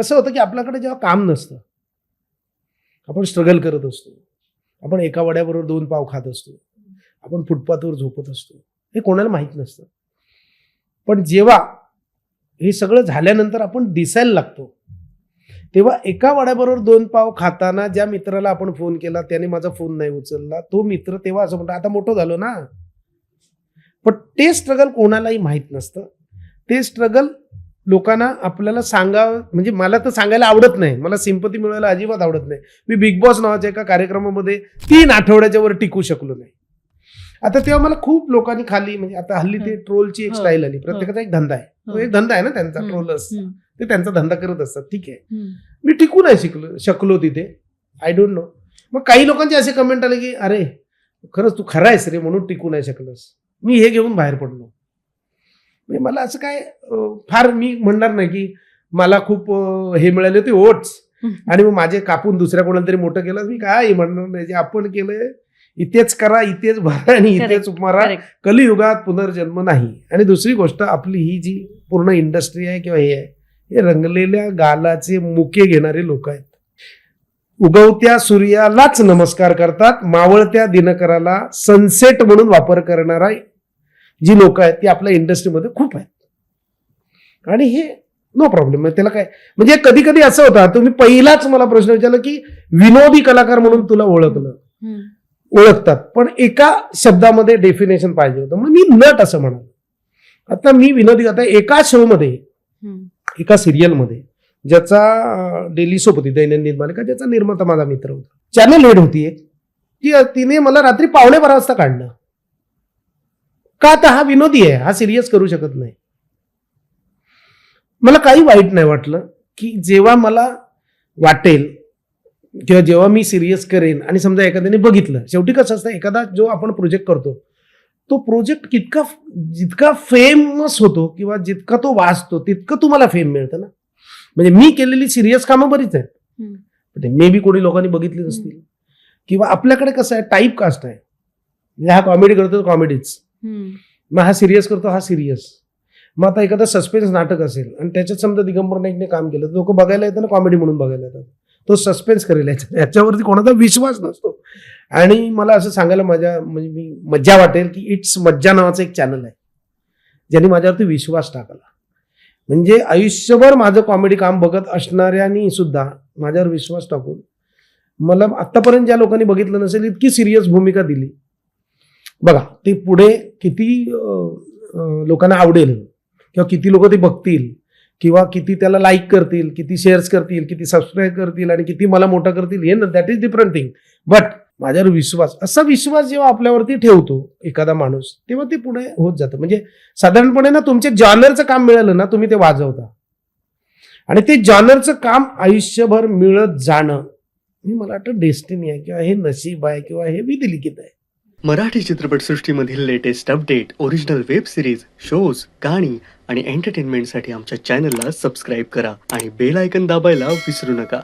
कसं होतं की आपल्याकडे जेव्हा काम नसतं, आपण स्ट्रगल करत असतो, आपण एका वड्याबरोबर 2 पाव खात असतो, आपण फुटपाथवर झोपत असतो, हे कोणाला माहीत नसतं. पण जेव्हा हे सगळं झाल्यानंतर आपण दिसायला लागतो, तेव्हा एका वड्याबरोबर 2 पाव खाताना ज्या मित्राला आपण फोन केला त्याने माझा फोन नाही उचलला, तो मित्र तेव्हा असं म्हणतो, आता मोठं झालो ना. पण ते स्ट्रगल कोणालाही माहीत नसतं. ते स्ट्रगल लोकांना आपल्याला सांगावं, म्हणजे मला तर सांगायला आवडत नाही, मला सिंपती मिळवायला अजिबात आवडत नाही. मी बिग बॉस नावाच्या एका कार्यक्रमामध्ये 3 आठवड्याच्या वर टिकू शकलो नाही. आता तेव्हा मला खूप लोकांनी खाली, म्हणजे आता हल्ली ते ट्रोलची एक स्टाईल आली, प्रत्येकाचा एक धंदा आहे, तो एक धंदा आहे ना त्यांचा, ट्रोलर्स ते त्यांचा धंदा करत असतात, ठीक आहे. मी टिकू नाही शकलो तिथे, आय डोंट नो. मग काही लोकांचे असे कमेंट आले की अरे खरंच तू खरा आहेस रे म्हणून टिकू नाही शकलस. मी हे घेऊन बाहेर पडलो. म्हणजे मला असं काय फार मी म्हणणार नाही की मला खूप हे मिळाले होते ओट्स आणि मग माझे कापून दुसऱ्या कोणाला तरी मोठं केलं, मी काय म्हणणार नाही. जे आपण केलंय इथेच करा, इथेच भरा आणि इथेच मरा, कलियुगात पुनर्जन्म नाही. आणि दुसरी गोष्ट, आपली ही जी पूर्ण इंडस्ट्री आहे किंवा हे आहे, हे रंगलेल्या गालाचे मुके घेणारे लोक आहेत. उगवत्या सूर्यालाच नमस्कार करतात, मावळत्या दिनकराला सनसेट म्हणून वापर करणारा जी लोक आहेत ती आपल्या इंडस्ट्रीमध्ये खूप आहेत. आणि हे नो प्रॉब्लेम आहे, त्याला काय. म्हणजे कधी कधी असं होतं, तुम्ही पहिलाच मला प्रश्न विचारला की विनोदी कलाकार म्हणून तुला ओळखतात, पण एका शब्दामध्ये डेफिनेशन पाहिजे होतं, म्हणून मी नट असं म्हणालो. आता मी विनोदी, आता एका शो मध्ये, एका सिरियलमध्ये, ज्याचा डेली सोप होती, दैनंदिन मालिका, ज्याचा निर्माता माझा मित्र होता, चॅनल हेड होती एक, की तिने मला रात्री 12:15 वाजता काढलं. का? आता हा विनोदी आहे, हा सिरियस करू शकत नाही. मला काही वाईट नाही वाटलं की जेव्हा मला वाटेल किंवा जेव्हा मी सिरियस करेन आणि समजा एखाद्याने बघितलं, शेवटी कसं असतं, एखादा जो आपण प्रोजेक्ट करतो तो प्रोजेक्ट जितका फेमस होतो किंवा जितका तो वाचतो तितकं तुम्हाला फेम मिळतं ना. म्हणजे मी केलेली सिरियस कामं बरीच आहेत, मे बी कोणी लोकांनी बघितली नसतील. किंवा आपल्याकडे कसं आहे, टाईप कास्ट आहे, म्हणजे हा कॉमेडी करतो कॉमेडीच, मग हा सिरियस करतो हा सिरियस. मग आता एखादा सस्पेन्स नाटक असेल आणि त्याच्यात समजा दिगंबर नाईकने काम केलं, लोक बघायला येतं ना, कॉमेडी म्हणून बघायला येतात, तो सस्पेन्स करेल, याच्यावरती कोणाचा विश्वास नसतो. आणि मला असं सांगायला मज्जा वाटेल की इट्स मज्जा नावाचं एक चॅनल आहे ज्यांनी माझ्यावरती विश्वास टाकला. म्हणजे आयुष्यभर माझं कॉमेडी काम बघत असणाऱ्यांनी सुद्धा माझ्यावर विश्वास टाकून मला आतापर्यंत ज्या लोकांनी बघितलं नसेल इतकी सिरियस भूमिका दिली. बघा ते पुढे किती लोकांना आवडेल किंवा किती लोक ते बघतील किंवा किती त्याला लाईक करतील, किती शेअर्स करतील, किती सबस्क्राईब करतील आणि किती मला मोठं करतील, हे ना, that is different thing. But माझ्यावर विश्वास, असा विश्वास जेव्हा आपल्यावरती ठेवतो एखादा माणूस, तेव्हा ते पुढे होत जातं. म्हणजे साधारणपणे ना, तुमच्या जॉनरचं काम मिळालं ना, तुम्ही ते वाजवता आणि ते जॉनरचं काम आयुष्यभर मिळत जाणं, हे मला वाटतं डेस्टिनी आहे किंवा हे नशीब आहे किंवा हे विधिलिखित आहे. मराठी चित्रपटसृष्टीमधील latest update, original web series, shows, गाणी आणि एंटरटेनमेंटसाठी आमच्या चॅनलला सबस्क्राईब करा आणि बेल आयकॉन दाबायला विसरू नका.